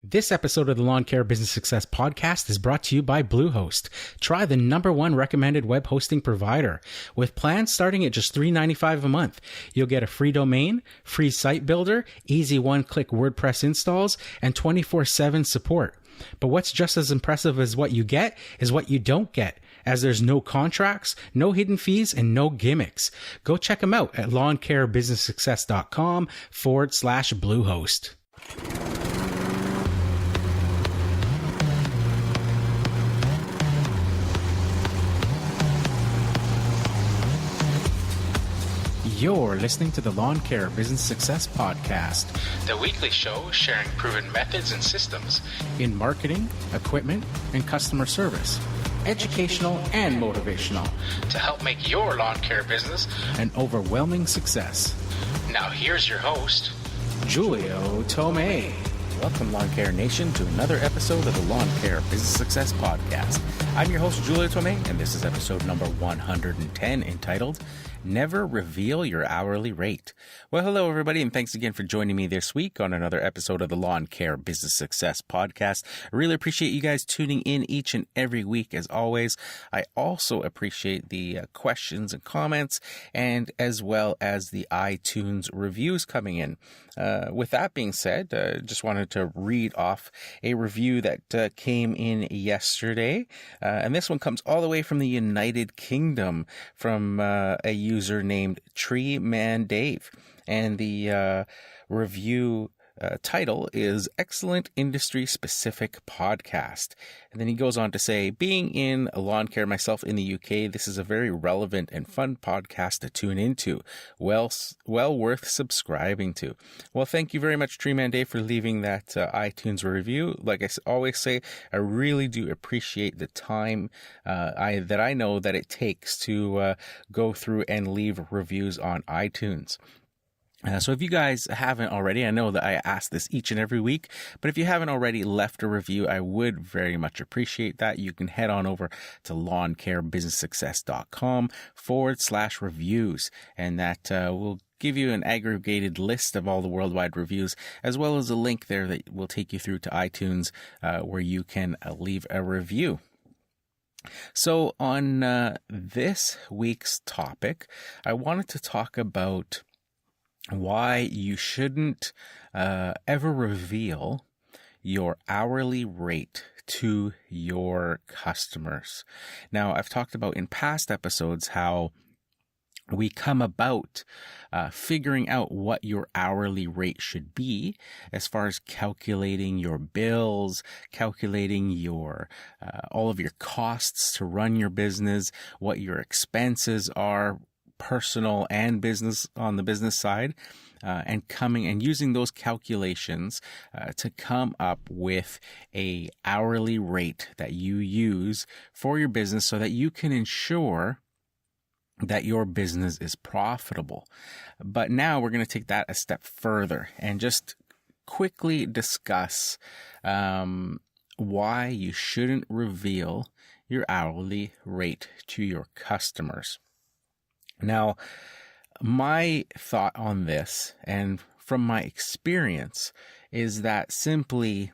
This episode of the Lawn Care Business Success Podcast is brought to you by Bluehost. Try the #1 recommended web hosting provider. With plans starting at just $3.95 a month, you'll get a free domain, free site builder, easy one-click WordPress installs, and 24/7 support. But what's just as impressive as what you get is what you don't get, as there's no contracts, no hidden fees, and no gimmicks. Go check them out at lawncarebusinesssuccess.com/Bluehost. You're listening to the Lawn Care Business Success Podcast, the weekly show sharing proven methods and systems in marketing, equipment, and customer service, educational and motivational, to help make your lawn care business an overwhelming success. Now here's your host, Giulio Tomei. Welcome, Lawn Care Nation, to another episode of the Lawn Care Business Success Podcast. I'm your host, Giulio Tomei, and this is episode number 110, entitled Never Reveal Your Hourly Rate. Well, hello, everybody, and thanks again for joining me this week on another episode of the Lawn Care Business Success Podcast. I really appreciate you guys tuning in each and every week, as always. I also appreciate the questions and comments, and as well as the iTunes reviews coming in. With that being said, just wanted to read off a review that came in yesterday, and this one comes all the way from the United Kingdom from a user named Tree Man Dave, and the review title is Excellent Industry Specific Podcast. And then he goes on to say, being in lawn care myself in the UK, this is a very relevant and fun podcast to tune into. Well worth subscribing to. Well, thank you very much, Tree Man Dave, for leaving that iTunes review. Like I always say, I really do appreciate the time that I know that it takes to go through and leave reviews on iTunes. So if you guys haven't already, I know that I ask this each and every week, but if you haven't already left a review, I would very much appreciate that. You can head on over to lawncarebusinesssuccess.com/reviews, and that will give you an aggregated list of all the worldwide reviews, as well as a link there that will take you through to iTunes, where you can leave a review. So on this week's topic, I wanted to talk about why you shouldn't ever reveal your hourly rate to your customers. Now, I've talked about in past episodes how we come about figuring out what your hourly rate should be as far as calculating your bills, calculating your all of your costs to run your business, what your expenses are, personal and business on the business side, and coming and using those calculations to come up with a hourly rate that you use for your business so that you can ensure that your business is profitable. But now we're going to take that a step further and just quickly discuss why you shouldn't reveal your hourly rate to your customers. Now, my thought on this, and from my experience, is that simply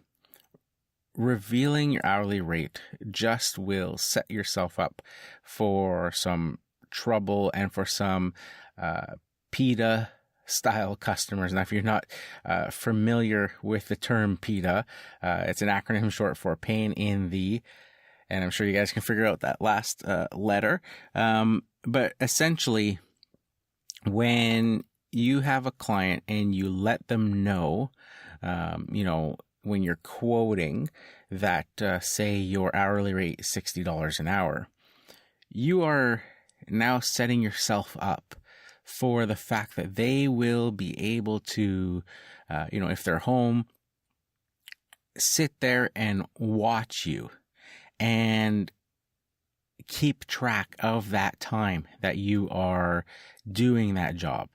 revealing your hourly rate just will set yourself up for some trouble and for some PITA style customers. Now, if you're not familiar with the term PITA, it's an acronym short for pain in the, and I'm sure you guys can figure out that last letter. But essentially, when you have a client and you let them know, when you're quoting that, say your hourly rate is $60 an hour, you are now setting yourself up for the fact that they will be able to, if they're home, sit there and watch you and keep track of that time that you are doing that job.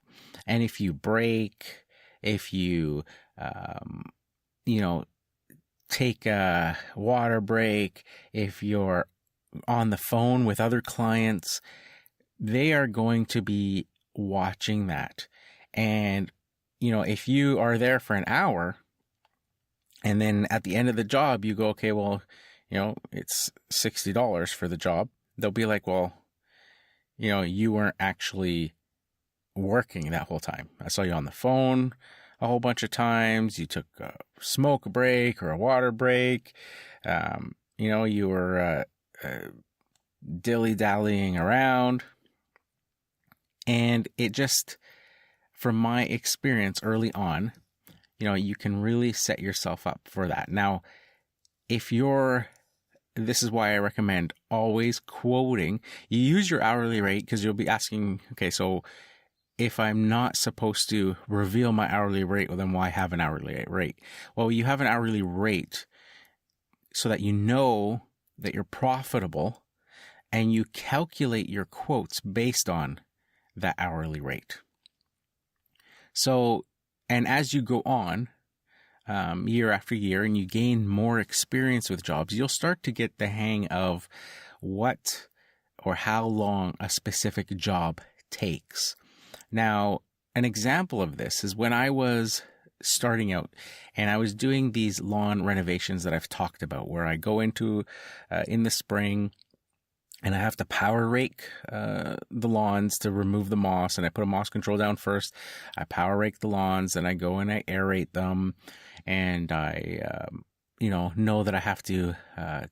And if you break, if you, take a water break, if you're on the phone with other clients, they are going to be watching that. And, if you are there for an hour And then at the end of the job, you go, okay, well, it's $60 for the job. They'll be like, well, you weren't actually working that whole time. I saw you on the phone a whole bunch of times. You took a smoke break or a water break. You were dilly-dallying around. And it just, from my experience early on, you can really set yourself up for that. Now, this is why I recommend always quoting. You use your hourly rate because you'll be asking, okay, so if I'm not supposed to reveal my hourly rate, well, then why have an hourly rate? Well, you have an hourly rate so that you know that you're profitable and you calculate your quotes based on that hourly rate. So, and as you go on, year after year, and you gain more experience with jobs, you'll start to get the hang of what or how long a specific job takes. Now, an example of this is when I was starting out and I was doing these lawn renovations that I've talked about, where I go into in the spring and I have to power rake the lawns to remove the moss, and I put a moss control down first. I power rake the lawns, and I go and I aerate them, and I know that I have to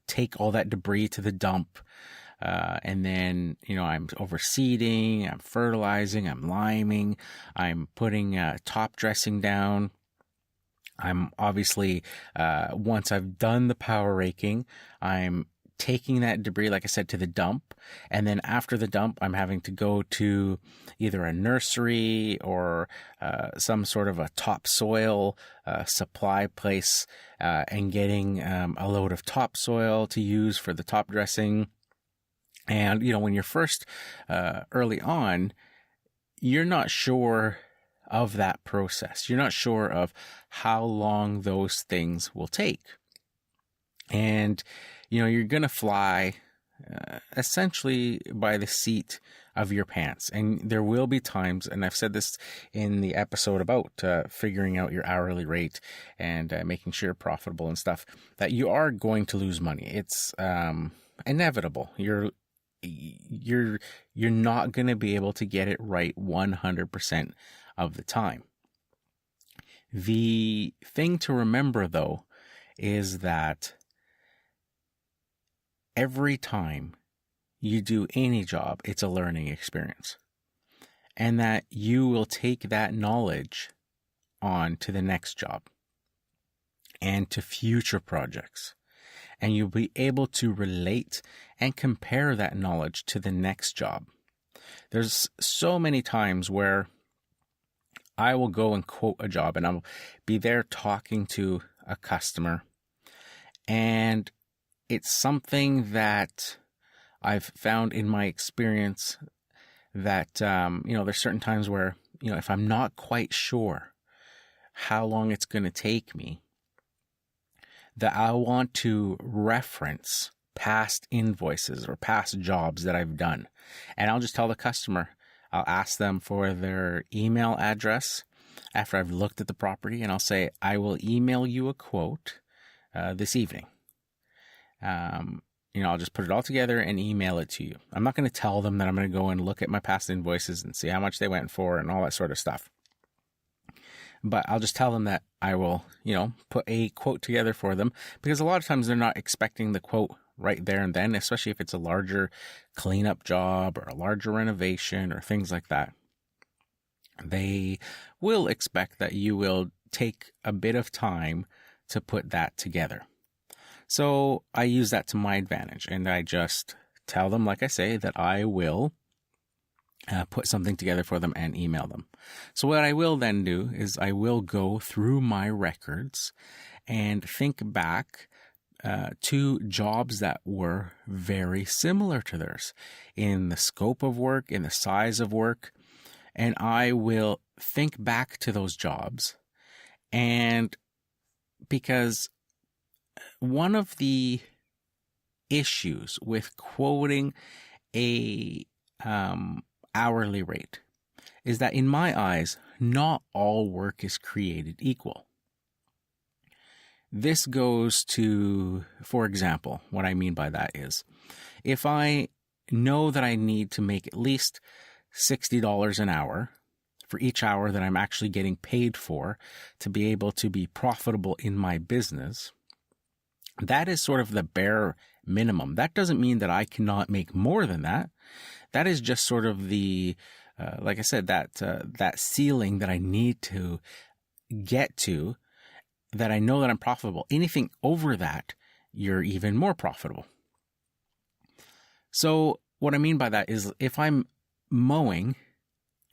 take all that debris to the dump. And then, I'm overseeding, I'm fertilizing, I'm liming, I'm putting top dressing down. I'm obviously, once I've done the power raking, I'm taking that debris, like I said, to the dump. And then after the dump, I'm having to go to either a nursery or some sort of a topsoil supply place and getting a load of topsoil to use for the top dressing. And, when you're first early on, you're not sure of that process. You're not sure of how long those things will take. And, you're going to fly essentially by the seat of your pants. And there will be times, and I've said this in the episode about figuring out your hourly rate and making sure you're profitable and stuff, that you are going to lose money. It's inevitable. You're not going to be able to get it right 100% of the time. The thing to remember, though, is that every time you do any job, it's a learning experience, and that you will take that knowledge on to the next job and to future projects. And you'll be able to relate and compare that knowledge to the next job. There's so many times where I will go and quote a job, and I'll be there talking to a customer, and it's something that I've found in my experience that, there's certain times where, if I'm not quite sure how long it's going to take me, that I want to reference past invoices or past jobs that I've done. And I'll just tell the customer, I'll ask them for their email address after I've looked at the property, and I'll say, I will email you a quote this evening. I'll just put it all together and email it to you. I'm not going to tell them that I'm going to go and look at my past invoices and see how much they went for and all that sort of stuff. But I'll just tell them that I will, put a quote together for them, because a lot of times they're not expecting the quote right there and then, especially if it's a larger cleanup job or a larger renovation or things like that. They will expect that you will take a bit of time to put that together. So I use that to my advantage, and I just tell them, like I say, that I will put something together for them and email them. So what I will then do is I will go through my records and think back to jobs that were very similar to theirs in the scope of work, in the size of work, and I will think back to those jobs. And because one of the issues with quoting a hourly rate is that, in my eyes, not all work is created equal. this goes to, for example, what I mean by that is if I know that I need to make at least $60 an hour for each hour that I'm actually getting paid for to be able to be profitable in my business, that is sort of the bare minimum. That doesn't mean that I cannot make more than that. That is just sort of the, like I said, that ceiling that I need to get to, that I know that I'm profitable. Anything over that, you're even more profitable. So what I mean by that is if I'm mowing,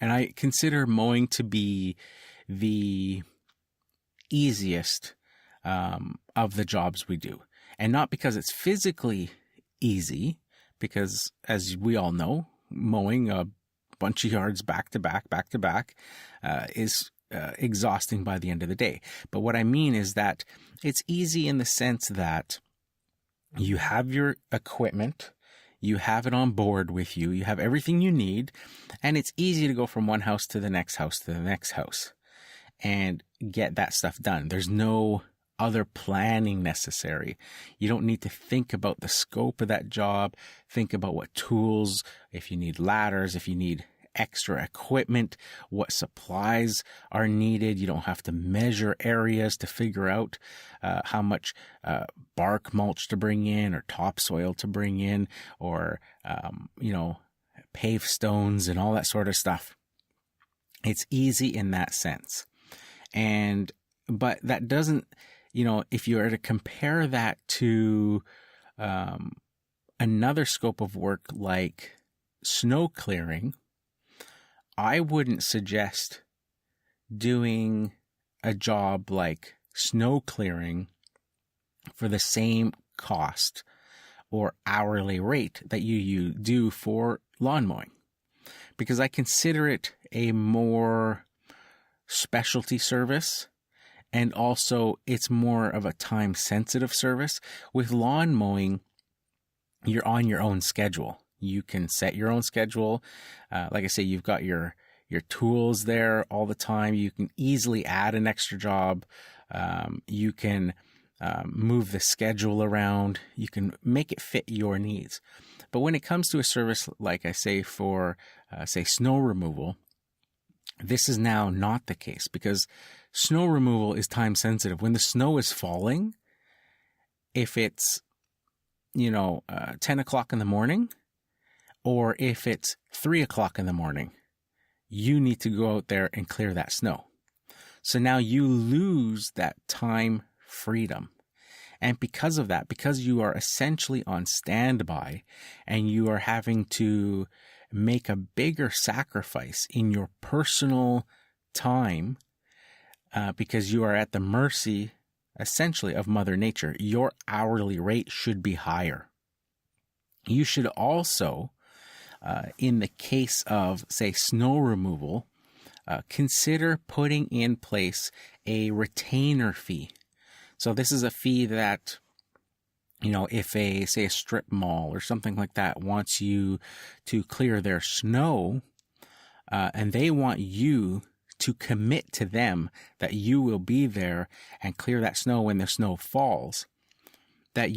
and I consider mowing to be the easiest of the jobs we do, and not because it's physically easy, because as we all know, mowing a bunch of yards back to back is exhausting by the end of the day. But what I mean is that it's easy in the sense that you have your equipment, you have it on board with you, you have everything you need, and it's easy to go from one house to the next house to the next house and get that stuff done. There's no other planning necessary. You don't need to think about the scope of that job, think about what tools, if you need ladders, if you need extra equipment, what supplies are needed. You don't have to measure areas to figure out how much bark mulch to bring in or topsoil to bring in, or pave stones and all that sort of stuff. It's easy in that sense. But that doesn't, if you were to compare that to another scope of work like snow clearing, I wouldn't suggest doing a job like snow clearing for the same cost or hourly rate that you do for lawn mowing, because I consider it a more specialty service, and also it's more of a time sensitive service. With lawn mowing, you're on your own schedule. You can set your own schedule. Like I say, you've got your tools there all the time. You can easily add an extra job. You can move the schedule around. You can make it fit your needs. But when it comes to a service, like I say, for, say, snow removal, this is now not the case, because snow removal is time sensitive. When the snow is falling, if it's, 10 o'clock in the morning, or if it's 3 o'clock in the morning, you need to go out there and clear that snow. So now you lose that time freedom. And because of that, because you are essentially on standby and you are having to make a bigger sacrifice in your personal time, because you are at the mercy, essentially, of Mother Nature, your hourly rate should be higher. You should also, in the case of, say, snow removal, consider putting in place a retainer fee. So this is a fee that, if a strip mall or something like that wants you to clear their snow, and they want you to commit to them that you will be there and clear that snow when the snow falls, that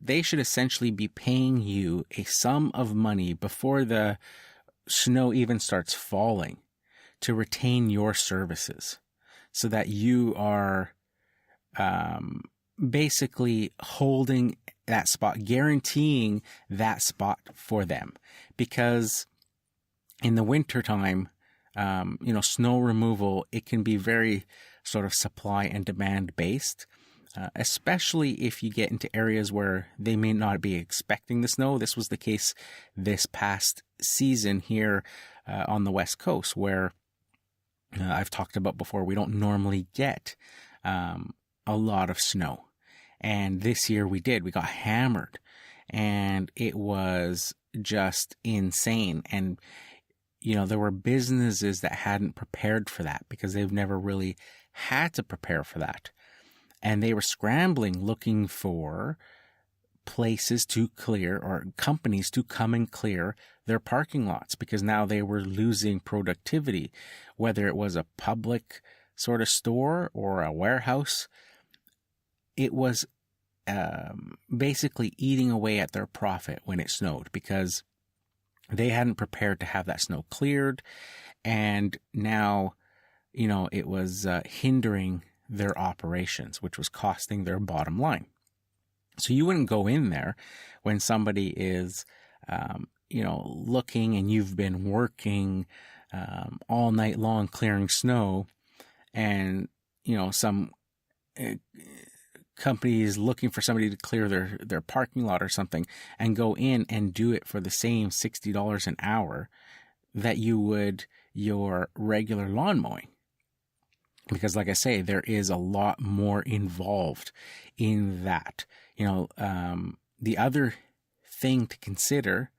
they should essentially be paying you a sum of money before the snow even starts falling to retain your services, so that you are basically holding that spot, guaranteeing that spot for them. Because in the wintertime, snow removal, it can be very sort of supply and demand based, especially if you get into areas where they may not be expecting the snow. This was the case this past season here on the West Coast, where I've talked about before, we don't normally get a lot of snow. And this year we did. We got hammered, and it was just insane. And there were businesses that hadn't prepared for that because they've never really had to prepare for that. And they were scrambling, looking for places to clear, or companies to come and clear their parking lots, because now they were losing productivity, whether it was a public sort of store or a warehouse. it was basically eating away at their profit when it snowed, because they hadn't prepared to have that snow cleared. And now, it was hindering their operations, which was costing their bottom line. So you wouldn't go in there when somebody is, looking, and you've been working all night long clearing snow, and, some company is looking for somebody to clear their parking lot or something, and go in and do it for the same $60 an hour that you would your regular lawn mowing. Because like I say, there is a lot more involved in that. The other thing to consider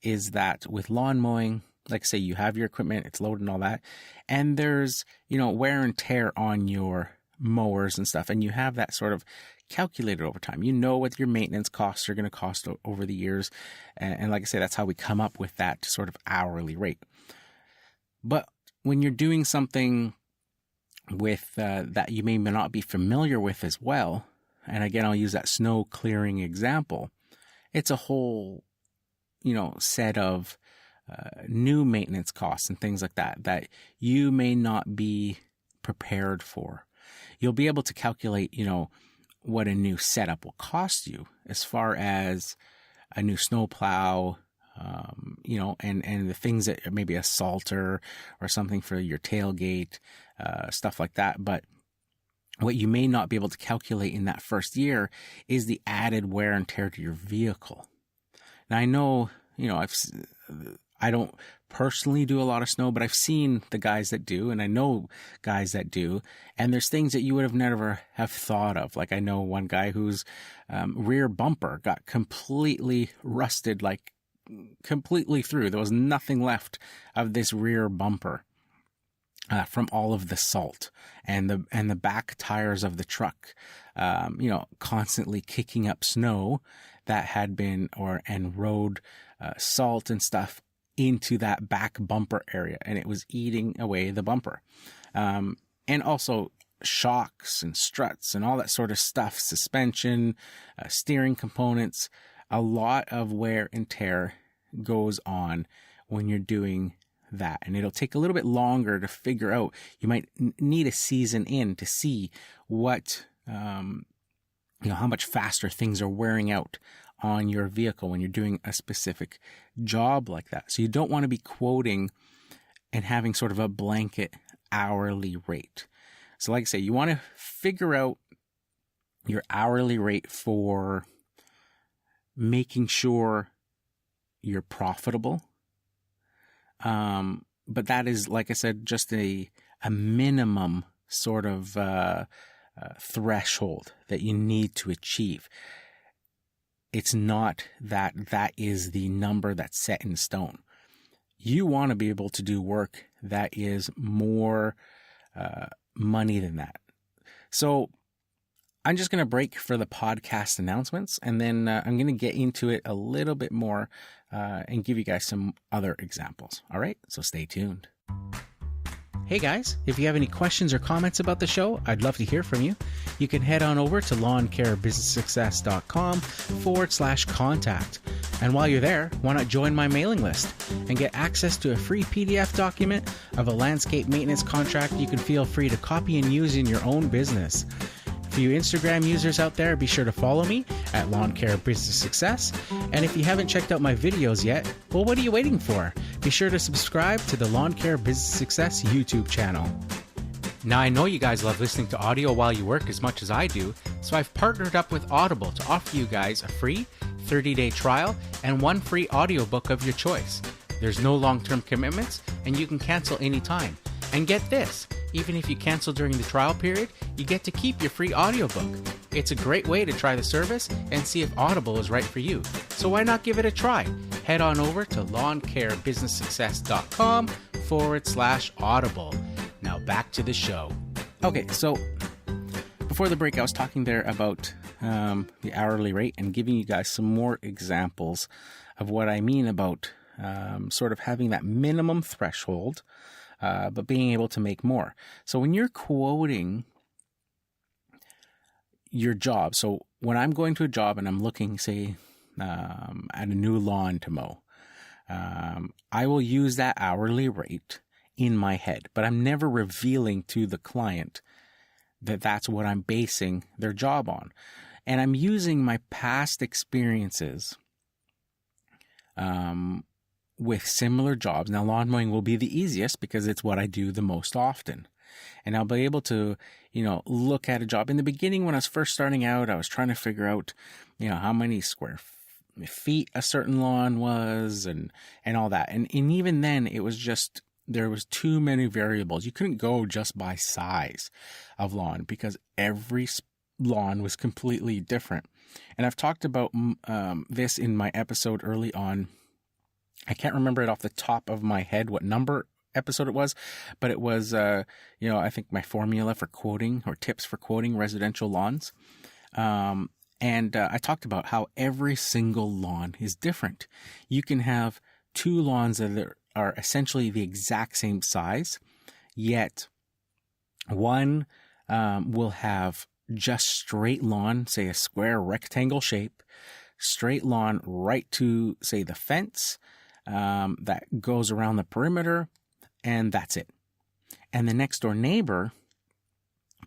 is that with lawn mowing, like I say, you have your equipment, it's loaded and all that, and there's, wear and tear on your mowers and stuff, and you have that sort of calculated over time. You know what your maintenance costs are going to cost over the years, and like I say, that's how we come up with that sort of hourly rate. But when you're doing something with that you may not be familiar with as well, and again, I'll use that snow clearing example, it's a whole, set of new maintenance costs and things like that you may not be prepared for. You'll be able to calculate, what a new setup will cost you as far as a new snowplow, and the things that maybe a salter or something for your tailgate, stuff like that. But what you may not be able to calculate in that first year is the added wear and tear to your vehicle. Now, I know, I don't personally do a lot of snow, but I've seen the guys that do, and I know guys that do, and there's things that you would have never have thought of. Like I know one guy whose rear bumper got completely rusted, like completely through. There was nothing left of this rear bumper from all of the salt, and the back tires of the truck, constantly kicking up snow that had been and road salt and stuff into that back bumper area, and it was eating away the bumper. And also shocks and struts and all that sort of stuff, suspension, steering components, a lot of wear and tear goes on when you're doing that. And it'll take a little bit longer to figure out. You might need a season in to see what, how much faster things are wearing out on your vehicle when you're doing a specific job like that. So you don't want to be quoting and having sort of a blanket hourly rate. So like I say, you want to figure out your hourly rate for making sure you're profitable. But that is, like I said, just a minimum sort of threshold that you need to achieve. It's not that is the number that's set in stone. You want to be able to do work that is more money than that. So I'm just going to break for the podcast announcements, and then I'm going to get into it a little bit more and give you guys some other examples. All right, so stay tuned. Hey guys, if you have any questions or comments about the show, I'd love to hear from you. You can head on over to lawncarebusinesssuccess.com/contact. And while you're there, why not join my mailing list and get access to a free PDF document of a landscape maintenance contract you can feel free to copy and use in your own business. For you Instagram users out there, be sure to follow me at Lawn Care Business Success. And if you haven't checked out my videos yet, well, what are you waiting for? Be sure to subscribe to the Lawn Care Business Success YouTube channel. Now, I know you guys love listening to audio while you work as much as I do, so I've partnered up with Audible to offer you guys a free 30-day trial and one free audiobook of your choice. There's no long-term commitments, and you can cancel anytime. And get this, even if you cancel during the trial period, you get to keep your free audiobook. It's a great way to try the service and see if Audible is right for you. So why not give it a try? Head on over to lawncarebusinesssuccess.com/audible. Now back to the show. Okay, so before the break, I was talking there about the hourly rate and giving you guys some more examples of what I mean about sort of having that minimum threshold, but being able to make more. So when you're quoting, your job. So when I'm going to a job and I'm looking, say, at a new lawn to mow, I will use that hourly rate in my head, but I'm never revealing to the client that that's what I'm basing their job on. And I'm using my past experiences with similar jobs. Now, lawn mowing will be the easiest because it's what I do the most often. And I'll be able to, look at a job. In the beginning, when I was first starting out, I was trying to figure out, how many square feet a certain lawn was and all that. And even then, it was just, there was too many variables. You couldn't go just by size of lawn because every lawn was completely different. And I've talked about this in my episode early on. I can't remember it off the top of my head what number episode it was, but it was, I think my formula for quoting or tips for quoting residential lawns. And I talked about how every single lawn is different. You can have two lawns that are essentially the exact same size, yet one will have just straight lawn, say a square rectangle shape, straight lawn right to, say, the fence that goes around the perimeter, and that's it. And the next door neighbor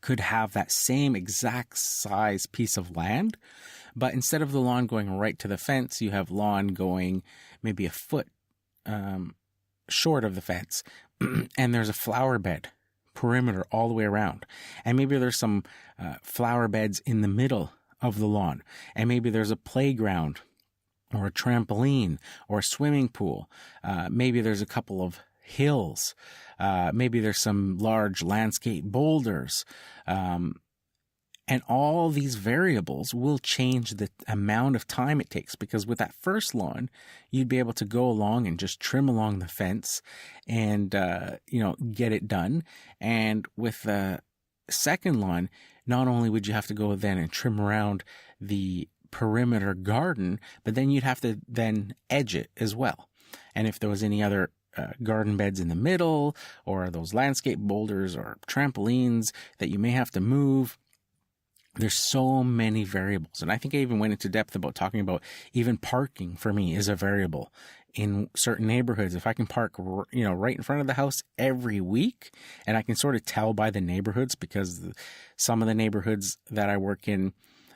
could have that same exact size piece of land, but instead of the lawn going right to the fence, you have lawn going maybe a foot short of the fence, and there's a flower bed perimeter all the way around. And maybe there's some flower beds in the middle of the lawn, and maybe there's a playground or a trampoline or a swimming pool. Maybe there's a couple of hills. Maybe there's some large landscape boulders. And all these variables will change the amount of time it takes, because with that first lawn, you'd be able to go along and just trim along the fence and, get it done. And with the second lawn, not only would you have to go then and trim around the perimeter garden, but then you'd have to then edge it as well. And if there was any other garden beds in the middle, or those landscape boulders or trampolines that you may have to move, there's so many variables. And I think I even went into depth about talking about even parking for me is a variable in certain neighborhoods. If I can park, right in front of the house every week, and I can sort of tell by the neighborhoods, because some of the neighborhoods that I work in,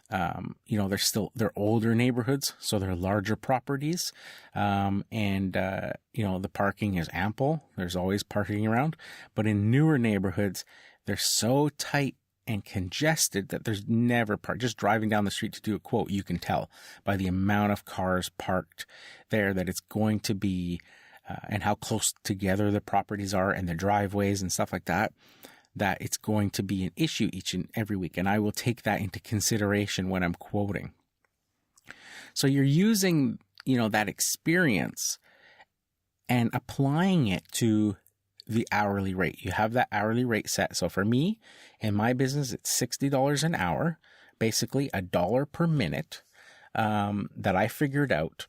they're older neighborhoods, so they're larger properties. The parking is ample. There's always parking around. But in newer neighborhoods, they're so tight and congested that there's never park. Just driving down the street to do a quote, you can tell by the amount of cars parked there that it's going to be, and how close together the properties are and the driveways and stuff like that, that it's going to be an issue each and every week. And I will take that into consideration when I'm quoting. So you're using, that experience and applying it to the hourly rate. You have that hourly rate set. So for me, in my business, it's $60 an hour, basically $1 per minute, that I figured out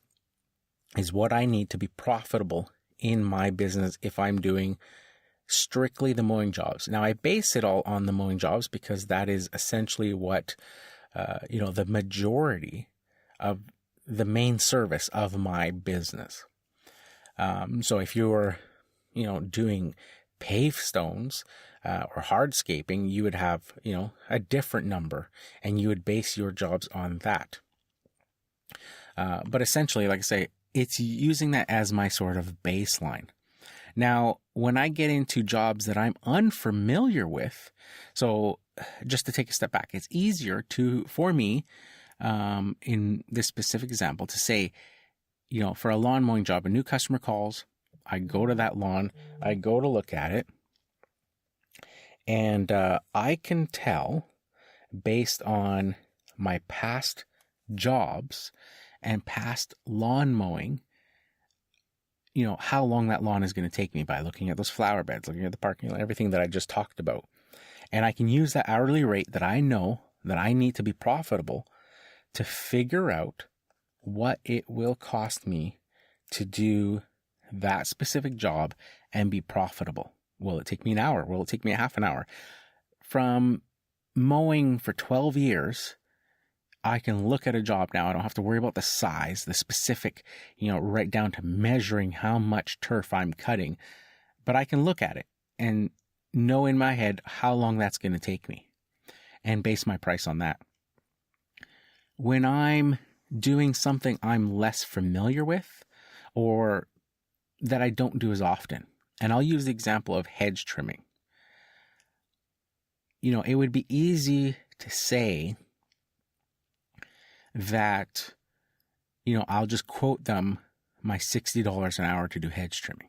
is what I need to be profitable in my business if I'm doing strictly the mowing jobs. Now, I base it all on the mowing jobs because that is essentially what, the majority of the main service of my business. So if you're, doing pave stones or hardscaping, you would have, a different number, and you would base your jobs on that. But essentially, like I say, it's using that as my sort of baseline. Now, when I get into jobs that I'm unfamiliar with, so just to take a step back, it's easier for me, in this specific example, to say, for a lawn mowing job, a new customer calls, I go to that lawn, I go to look at it, and I can tell based on my past jobs and past lawn mowing, how long that lawn is going to take me by looking at those flower beds, looking at the parking lot, everything that I just talked about. And I can use that hourly rate that I know that I need to be profitable to figure out what it will cost me to do that specific job and be profitable. Will it take me an hour? Will it take me a half an hour? From mowing for 12 years, I can look at a job now. I don't have to worry about the size, the specific, right down to measuring how much turf I'm cutting. But I can look at it and know in my head how long that's going to take me and base my price on that. When I'm doing something I'm less familiar with or that I don't do as often, and I'll use the example of hedge trimming. It would be easy to say that, I'll just quote them my $60 an hour to do hedge trimming.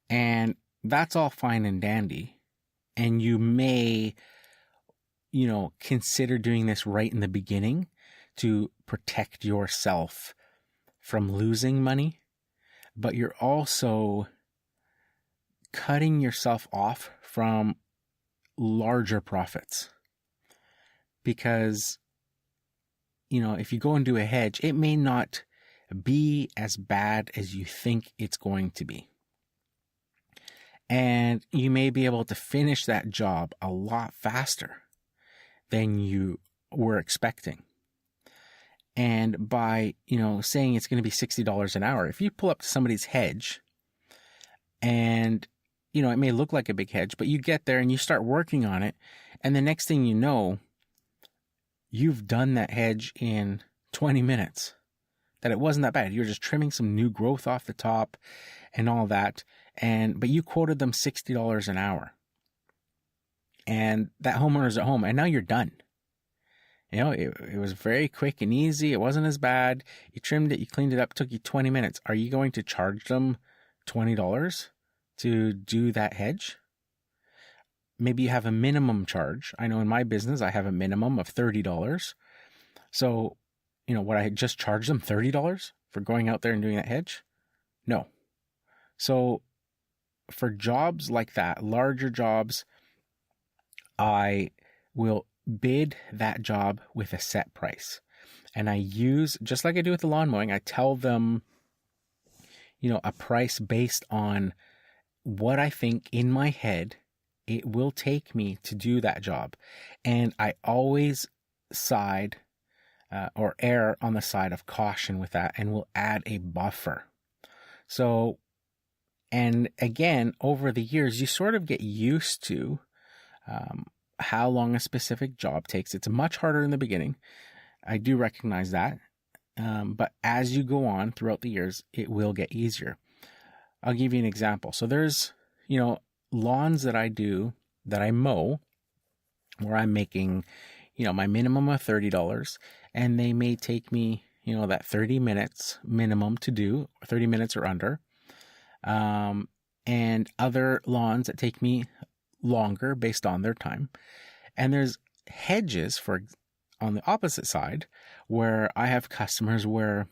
And that's all fine and dandy. And you may, consider doing this right in the beginning to protect yourself from losing money. But you're also cutting yourself off from larger profits. Because, if you go and do a hedge, it may not be as bad as you think it's going to be. And you may be able to finish that job a lot faster than you were expecting. And by, saying it's going to be $60 an hour, if you pull up to somebody's hedge and, it may look like a big hedge, but you get there and you start working on it. And the next thing you know, you've done that hedge in 20 minutes. That it wasn't that bad. You're just trimming some new growth off the top and all that. But you quoted them $60 an hour. And that homeowner's at home and now you're done. It was very quick and easy. It wasn't as bad. You trimmed it, you cleaned it up, took you 20 minutes. Are you going to charge them $20 to do that hedge? Maybe you have a minimum charge. I know in my business, I have a minimum of $30. So, would I just charge them $30 for going out there and doing that hedge? No. So for jobs like that, larger jobs, I will bid that job with a set price. And I use, just like I do with the lawn mowing, I tell them, a price based on what I think in my head it will take me to do that job. And I always side or err on the side of caution with that and will add a buffer. So, and again, over the years, you sort of get used to how long a specific job takes. It's much harder in the beginning. I do recognize that. But as you go on throughout the years, it will get easier. I'll give you an example. So there's, lawns that I do, that I mow, where I'm making, my minimum of $30, and they may take me, that 30 minutes minimum to do, 30 minutes or under. And other lawns that take me longer based on their time. And there's hedges on the opposite side where I have customers where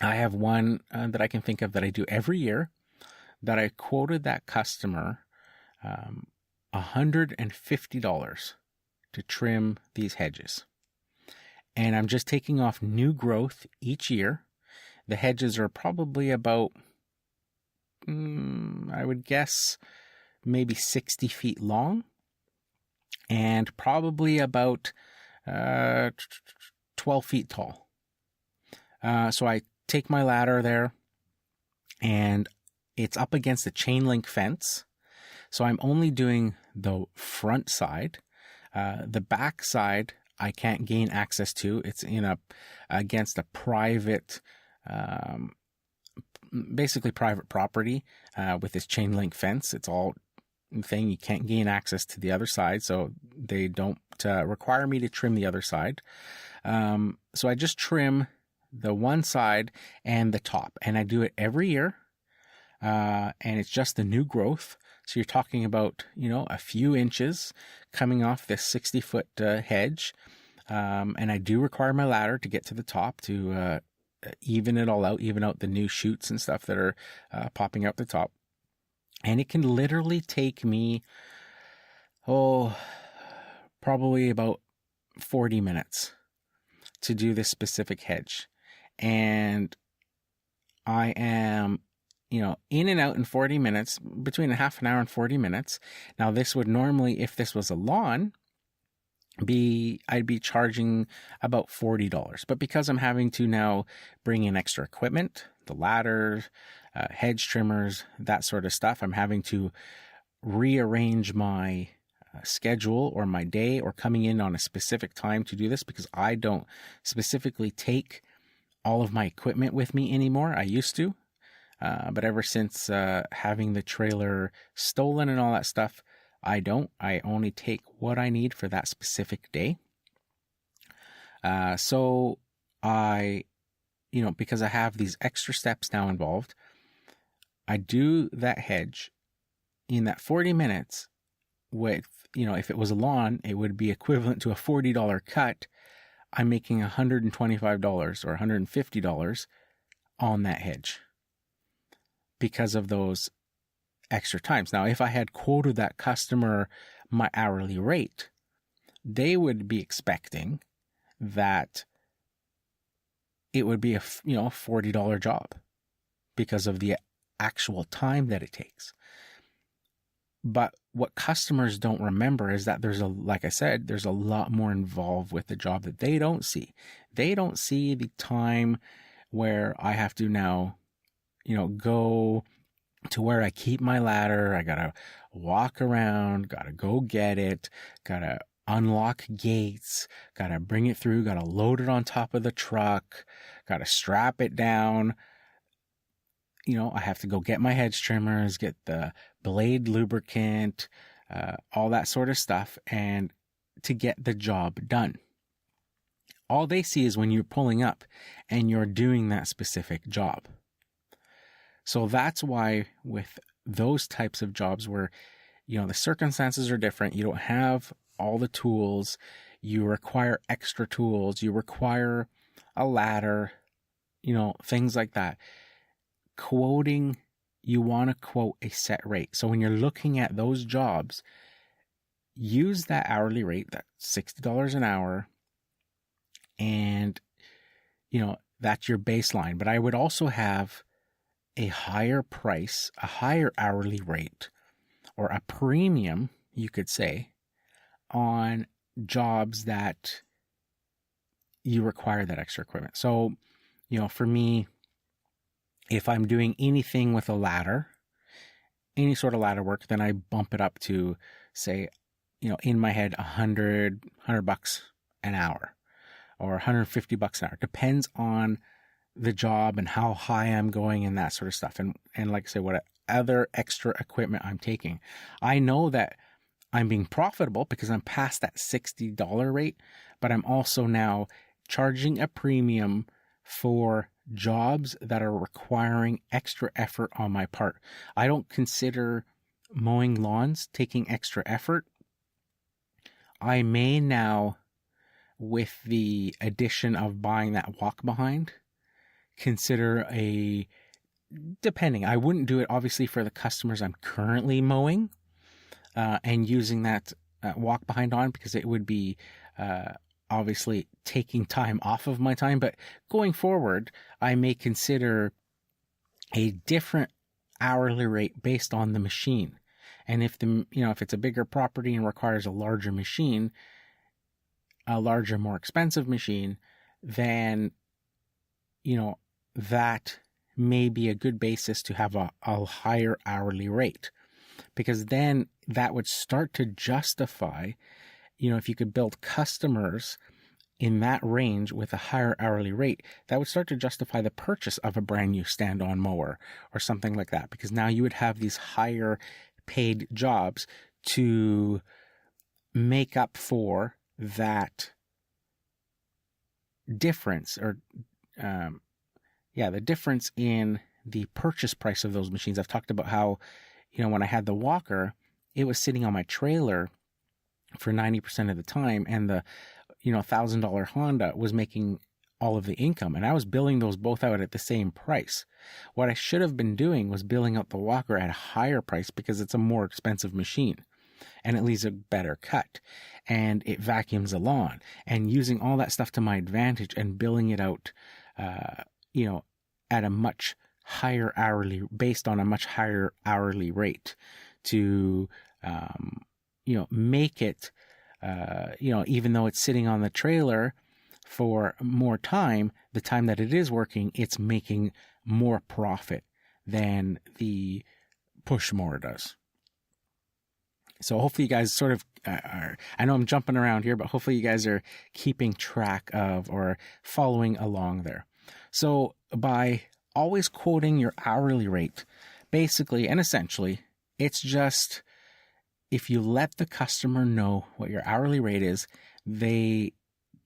I have one that I can think of that I do every year that I quoted that customer $150 to trim these hedges. And I'm just taking off new growth each year. The hedges are probably about, I would guess, maybe 60 feet long and probably about 12 feet tall. So I take my ladder there and it's up against a chain link fence. So I'm only doing the front side. The back side, I can't gain access to. It's against a private, basically private property, with this chain link fence. It's all thing. You can't gain access to the other side. So they don't require me to trim the other side. So I just trim the one side and the top, and I do it every year. And it's just the new growth. So you're talking about, a few inches coming off this 60-foot hedge. And I do require my ladder to get to the top to even it all out, even out the new shoots and stuff that are popping out the top. And it can literally take me, probably about 40 minutes to do this specific hedge. And I am in and out in 40 minutes, between a half an hour and 40 minutes. Now, this would normally, if this was a lawn, I'd be charging about $40. But because I'm having to now bring in extra equipment, the ladders, hedge trimmers, that sort of stuff, I'm having to rearrange my schedule or my day, or coming in on a specific time to do this, because I don't specifically take all of my equipment with me anymore. I used to. But ever since having the trailer stolen and all that stuff, I don't. I only take what I need for that specific day. So I, because I have these extra steps now involved, I do that hedge in that 40 minutes with, if it was a lawn, it would be equivalent to a $40 cut. I'm making $125 or $150 on that hedge, because of those extra times. Now, if I had quoted that customer my hourly rate, they would be expecting that it would be a $40 job because of the actual time that it takes. But what customers don't remember is that there's a lot more involved with the job that they don't see. They don't see the time where I have to now go to where I keep my ladder. I gotta walk around, gotta go get it, gotta unlock gates, gotta bring it through, gotta load it on top of the truck, gotta strap it down. I have to go get my hedge trimmers, get the blade lubricant, all that sort of stuff, and to get the job done. All they see is when you're pulling up and you're doing that specific job. So that's why with those types of jobs where, the circumstances are different, you don't have all the tools, you require extra tools, you require a ladder, things like that. Quoting, you want to quote a set rate. So when you're looking at those jobs, use that hourly rate, that $60 an hour, and, that's your baseline. But I would also have a higher price, a higher hourly rate, or a premium, you could say, on jobs that you require that extra equipment. So, for me, if I'm doing anything with a ladder, any sort of ladder work, then I bump it up to, say, in my head, $100 an hour or $150 an hour. Depends on the job and how high I'm going and that sort of stuff. And like I say, what other extra equipment I'm taking. I know that I'm being profitable because I'm past that $60 rate, but I'm also now charging a premium for jobs that are requiring extra effort on my part. I don't consider mowing lawns taking extra effort. I may now, with the addition of buying that walk behind, consider depending. I wouldn't do it obviously for the customers I'm currently mowing and using that walk behind on, because it would be obviously taking time off of my time. But going forward, I may consider a different hourly rate based on the machine. And if if it's a bigger property and requires a larger machine, a larger, more expensive machine, then, that may be a good basis to have a higher hourly rate, because then that would start to justify, if you could build customers in that range with a higher hourly rate, that would start to justify the purchase of a brand new stand-on mower or something like that, because now you would have these higher paid jobs to make up for that difference, or the difference in the purchase price of those machines. I've talked about how, when I had the walker, it was sitting on my trailer for 90% of the time, and the $1,000 Honda was making all of the income, and I was billing those both out at the same price. What I should have been doing was billing out the walker at a higher price, because it's a more expensive machine and it leaves a better cut and it vacuums the lawn, and using all that stuff to my advantage and billing it out, at a much based on a much higher hourly rate to, make it, even though it's sitting on the trailer for more time, the time that it is working, it's making more profit than the push mower does. So hopefully you guys sort of I know I'm jumping around here, but hopefully you guys are keeping track of or following along there. So by always quoting your hourly rate, basically and essentially, it's just if you let the customer know what your hourly rate is, they,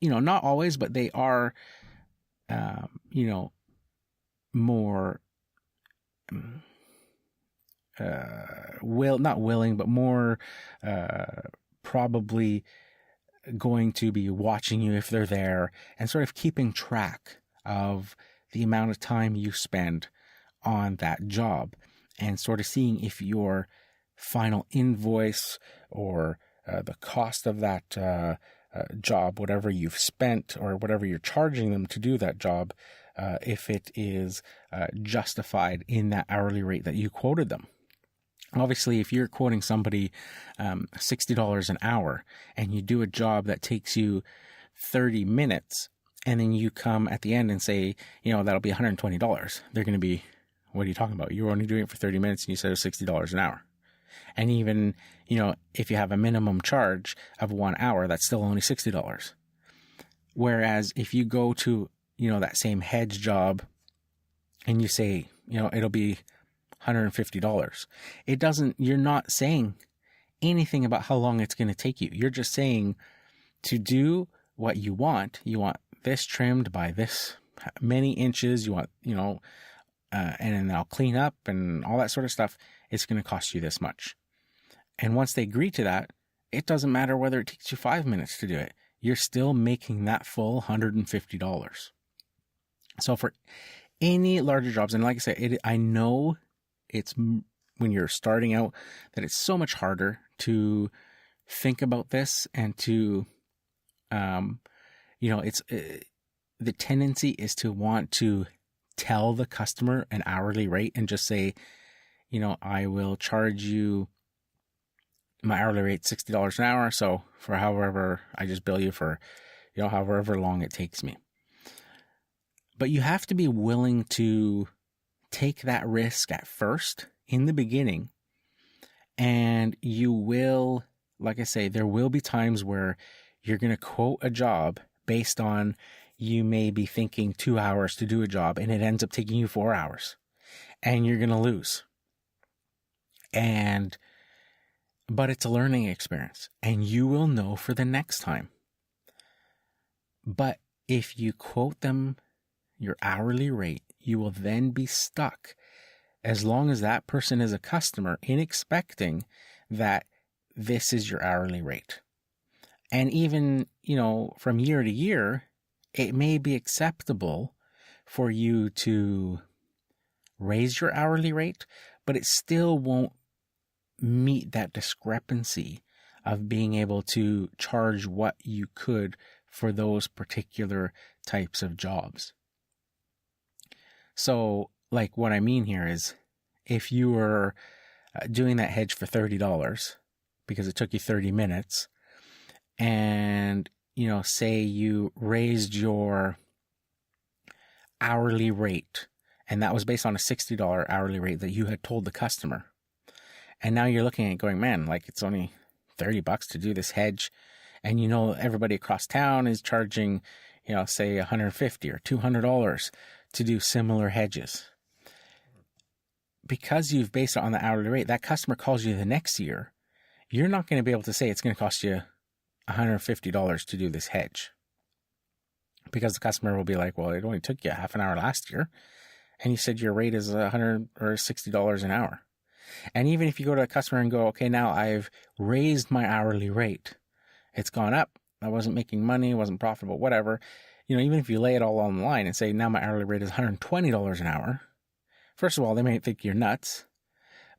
not always, but they are, more, not willing, but more, probably going to be watching you if they're there and sort of keeping track of the amount of time you spend on that job and sort of seeing if your final invoice or the cost of that job, whatever you've spent or whatever you're charging them to do that job, if it is justified in that hourly rate that you quoted them. Obviously, if you're quoting somebody $60 an hour and you do a job that takes you 30 minutes and then you come at the end and say, that'll be $120, they're going to be, what are you talking about? You were only doing it for 30 minutes and you said it was $60 an hour. And even, if you have a minimum charge of 1 hour, that's still only $60. Whereas if you go to, that same hedge job and you say, it'll be $150, you're not saying anything about how long it's going to take you. You're just saying to do what you want this trimmed by this many inches, you want, and then I'll clean up and all that sort of stuff. It's going to cost you this much. And once they agree to that, it doesn't matter whether it takes you 5 minutes to do it. You're still making that full $150. So for any larger jobs, and like I said, I know it's when you're starting out that it's so much harder to think about this and to, it's the tendency is to want to tell the customer an hourly rate and just say, I will charge you my hourly rate $60 an hour. So for however, I just bill you for, however long it takes me. But you have to be willing to take that risk at first in the beginning. And you will, like I say, there will be times where you're going to quote a job based on you may be thinking 2 hours to do a job and it ends up taking you 4 hours and you're going to lose. But it's a learning experience and you will know for the next time. But if you quote them your hourly rate, you will then be stuck as long as that person is a customer in expecting that this is your hourly rate. And even, from year to year, it may be acceptable for you to raise your hourly rate, but it still won't meet that discrepancy of being able to charge what you could for those particular types of jobs. So, like what I mean here is if you were doing that hedge for $30 because it took you 30 minutes and, say you raised your hourly rate and that was based on a $60 hourly rate that you had told the customer. And now you're looking at it going, man, like it's only $30 to do this hedge. And everybody across town is charging, say $150 or $200 to do similar hedges. Because you've based it on the hourly rate, that customer calls you the next year, you're not going to be able to say it's going to cost you $150 to do this hedge. Because the customer will be like, well, it only took you half an hour last year. And you said your rate is $100 or $60 an hour. And even if you go to a customer and go, okay, now I've raised my hourly rate. It's gone up. I wasn't making money, wasn't profitable, whatever. Even if you lay it all on the line and say, now my hourly rate is $120 an hour. First of all, they may think you're nuts.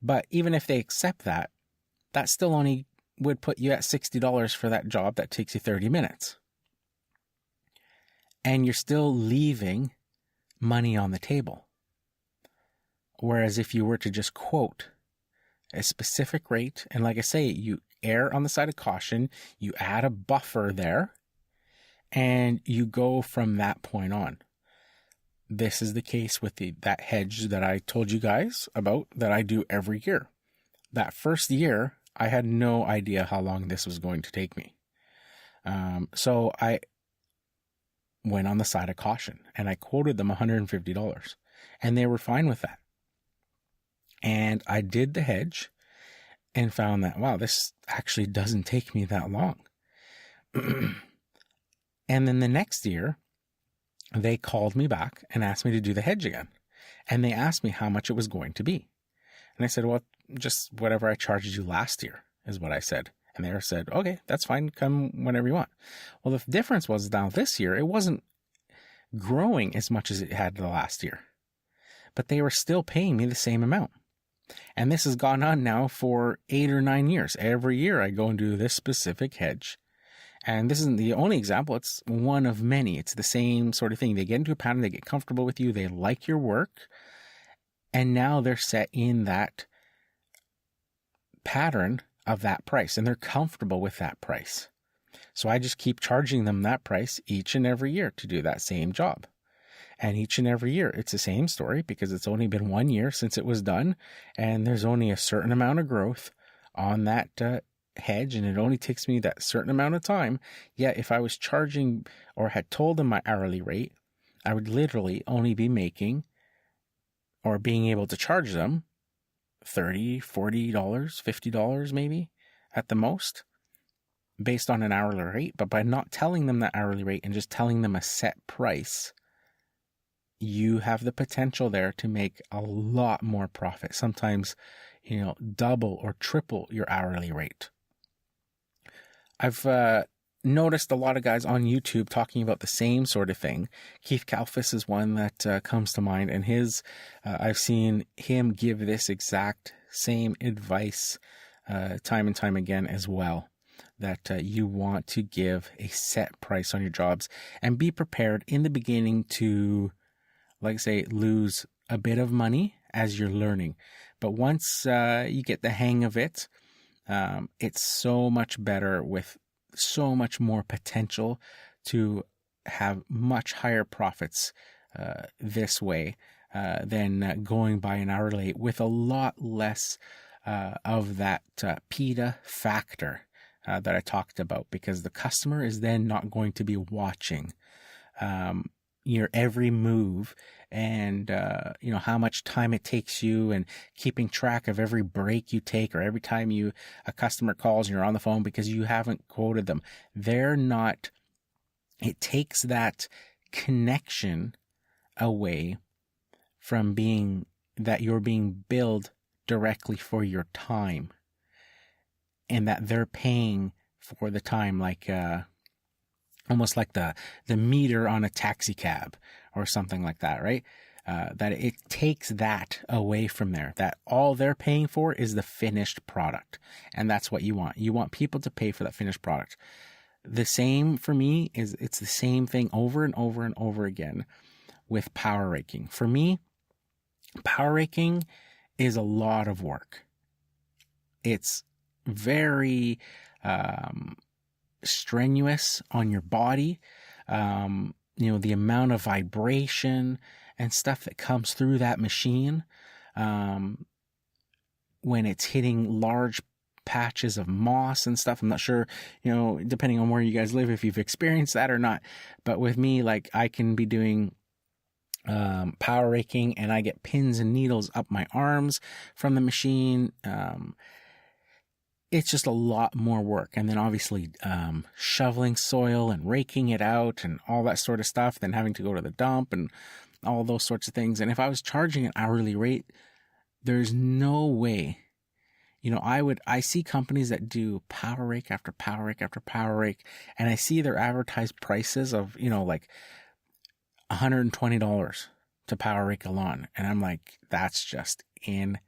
But even if they accept that, that still only would put you at $60 for that job that takes you 30 minutes. And you're still leaving money on the table. Whereas if you were to just quote a specific rate, and like I say, you err on the side of caution, you add a buffer there, and you go from that point on. This is the case with that hedge that I told you guys about that I do every year. That first year, I had no idea how long this was going to take me. So I went on the side of caution and I quoted them $150, and they were fine with that. And I did the hedge and found that, wow, this actually doesn't take me that long. And then the next year, they called me back and asked me to do the hedge again. And they asked me how much it was going to be. And I said, well, just whatever I charged you last year is what I said. And they said, okay, that's fine. Come whenever you want. Well, the difference was now this year, it wasn't growing as much as it had the last year, but they were still paying me the same amount. And this has gone on now for 8 or 9 years. Every year I go and do this specific hedge. And this isn't the only example. It's one of many. It's the same sort of thing. They get into a pattern, they get comfortable with you, they like your work, and now they're set in that pattern of that price, and they're comfortable with that price. So I just keep charging them that price each and every year to do that same job. And each and every year, it's the same story because it's only been 1 year since it was done, and there's only a certain amount of growth on that hedge, and it only takes me that certain amount of time. Yet if I was charging or had told them my hourly rate, I would literally only be making or being able to charge them $30, $40, $50 maybe at the most based on an hourly rate. But by not telling them that hourly rate and just telling them a set price, you have the potential there to make a lot more profit. Sometimes, double or triple your hourly rate. I've noticed a lot of guys on YouTube talking about the same sort of thing. Keith Kalfas is one that comes to mind, and I've seen him give this exact same advice time and time again as well, that you want to give a set price on your jobs and be prepared in the beginning to, like I say, lose a bit of money as you're learning. But once you get the hang of it, it's so much better with so much more potential to have much higher profits this way than going by an hourly rate with a lot less of that PITA factor that I talked about, because the customer is then not going to be watching your every move and, how much time it takes you and keeping track of every break you take or every time a customer calls and you're on the phone because you haven't quoted them. It takes that connection away from that you're being billed directly for your time and that they're paying for the time, like, almost like the meter on a taxi cab or something like that, right? That it takes that away from there, that all they're paying for is the finished product. And that's what you want. You want people to pay for that finished product. The same for me it's the same thing over and over and over again with power raking. For me, power raking is a lot of work. It's very, strenuous on your body. The amount of vibration and stuff that comes through that machine when it's hitting large patches of moss and stuff. I'm not sure, depending on where you guys live, if you've experienced that or not. But with me, like, I can be doing power raking and I get pins and needles up my arms from the machine. It's just a lot more work. And then obviously shoveling soil and raking it out and all that sort of stuff, then having to go to the dump and all those sorts of things. And if I was charging an hourly rate, there's no way. I see companies that do power rake after power rake after power rake, and I see their advertised prices of, like $120 to power rake a lawn. And I'm like, that's just insane.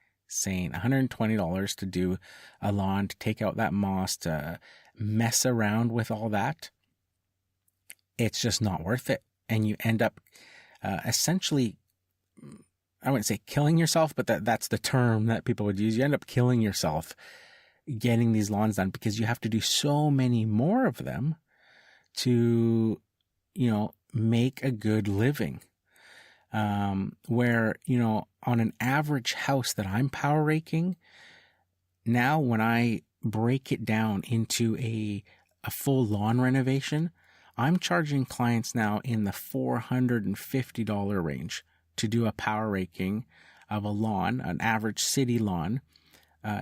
$120 to do a lawn, to take out that moss, to mess around with all that. It's just not worth it. And you end up essentially I wouldn't say killing yourself, but that's the term that people would use. You end up killing yourself getting these lawns done because you have to do so many more of them to, make a good living. Where, on an average house that I'm power raking, now when I break it down into a full lawn renovation, I'm charging clients now in the $450 range to do a power raking of a lawn, an average city lawn,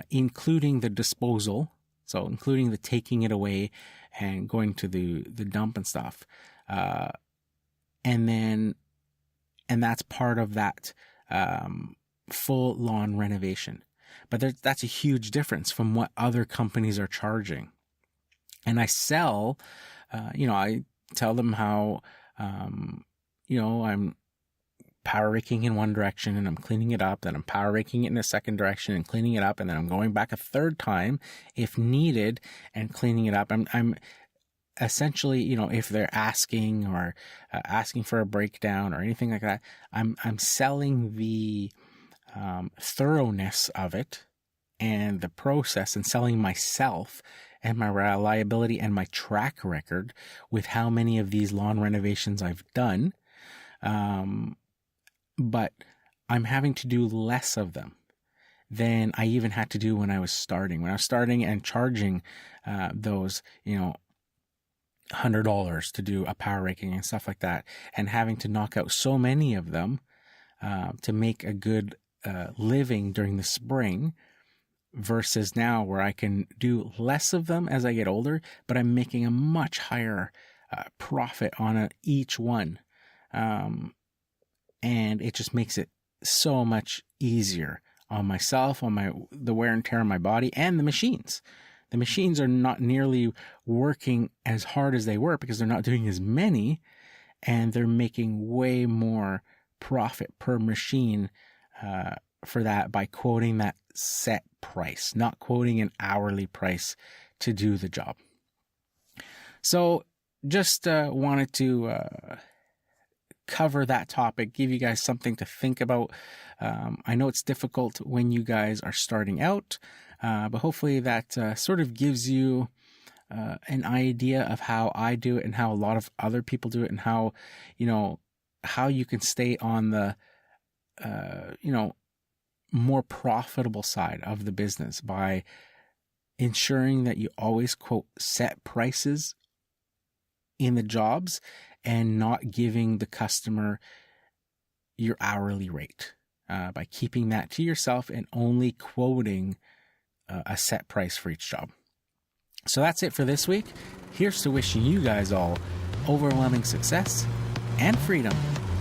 including the disposal. So including the taking it away and going to the dump and stuff. And that's part of that full lawn renovation. But that's a huge difference from what other companies are charging. And I sell, I tell them how, I'm power raking in one direction and I'm cleaning it up, then I'm power raking it in a second direction and cleaning it up, and then I'm going back a third time if needed and cleaning it up. I'm essentially, if they're asking or asking for a breakdown or anything like that, I'm selling the thoroughness of it and the process, and selling myself and my reliability and my track record with how many of these lawn renovations I've done. But I'm having to do less of them than I even had to do when I was starting. When I was starting and charging those, $100 to do a power raking and stuff like that, and having to knock out so many of them to make a good living during the spring, versus now where I can do less of them as I get older, but I'm making a much higher profit on each one. And it just makes it so much easier on myself, on the wear and tear on my body, and the machines. The machines are not nearly working as hard as they were because they're not doing as many, and they're making way more profit per machine for that by quoting that set price, not quoting an hourly price to do the job. So just wanted to cover that topic, give you guys something to think about. I know it's difficult when you guys are starting out, but hopefully that sort of gives you an idea of how I do it and how a lot of other people do it, and how you can stay on the, more profitable side of the business by ensuring that you always quote set prices in the jobs and not giving the customer your hourly rate, by keeping that to yourself and only quoting a set price for each job. So that's it for this week. Here's to wishing you guys all overwhelming success and freedom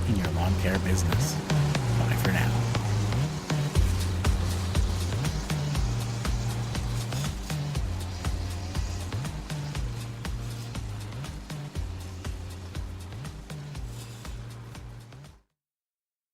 in your lawn care business. Bye for now.